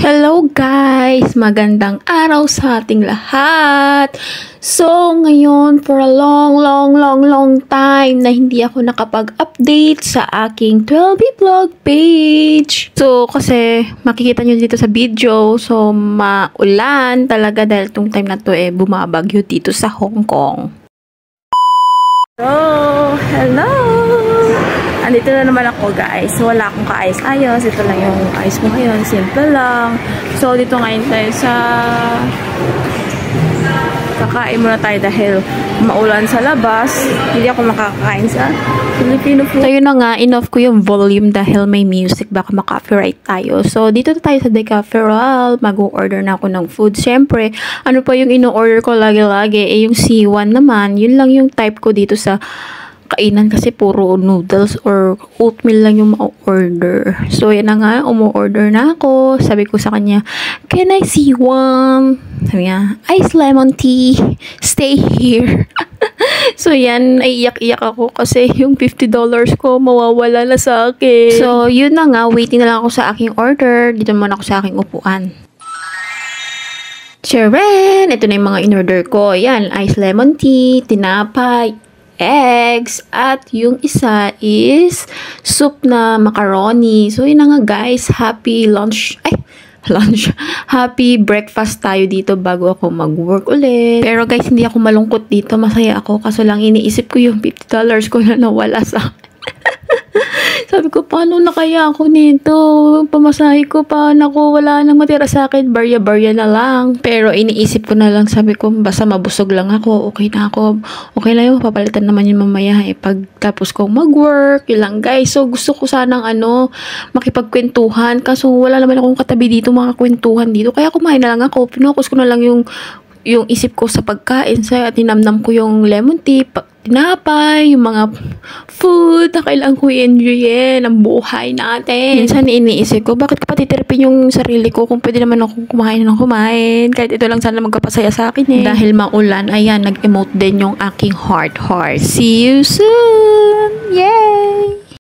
Hello guys! Magandang araw sa ating lahat! So, ngayon, for a long time na hindi ako nakapag-update sa aking 12B vlog page. So, kasi makikita nyo dito sa video, so maulan talaga dahil tong time na to bumabagyo dito sa Hong Kong. So, hello! Andito na naman ako guys. Wala akong kaayos-ayos. Ito lang yung ayos ko ngayon. Simple lang. So, dito ngayon tayo sa kakain muna tayo dahil maulan sa labas. Hindi ako makakain sa Filipino food. So, yun na nga. Enough ko yung volume dahil may music. Baka maka-copyright tayo. So, dito tayo sa Decaferal. Mag-order na ako ng food. Siyempre, ano pa yung ino-order ko lagi-lagi? Yung C1 naman. Yun lang yung type ko dito sa kainan kasi puro noodles or oatmeal lang yung ma-order. So, yan na nga, umu-order na ako. Sabi ko sa kanya, can I see one? Sabi niya, ice lemon tea. Stay here. So, yan, naiiyak-iyak ako kasi yung $50 ko mawawala na sa akin. So, yun na nga, waiting na lang ako sa aking order. Dito naman ako sa aking upuan. Sharon! Ito na yung mga in-order ko. Yan, ice lemon tea, tinapay, eggs, at yung isa is soup na macaroni. So, yun na nga guys, happy lunch, happy breakfast tayo dito bago ako mag-work ulit. Pero guys, hindi ako malungkot dito, masaya ako, kaso lang iniisip ko yung $50 ko na nawala sa sabi ko, paano na kaya ako nito? Pamasahe ko pa, naku, wala nang matira sa akin, barya-barya na lang. Pero iniisip ko na lang, sabi ko, basta mabusog lang ako, okay na ako. Okay lang yun, papalitan naman yun mamaya pagtapos ko mag-work, yun lang guys. So, gusto ko sanang makipagkwentuhan, kaso wala naman akong katabi dito, makakwentuhan dito. Kaya kumain na lang ako, pinokus ko na lang yung isip ko sa pagkain. Sa tinamnam ko yung lemon tea, tinapay, yung mga food na kailangan ko i-enjoyin ang buhay natin. Minsan iniisip ko, bakit ko patitirpin yung sarili ko kung pwede naman akong kumain ng kumain. Kahit ito lang sana magkapasaya sa akin Dahil maulan, ayan, nag-emote din yung aking heart. See you soon! Yay!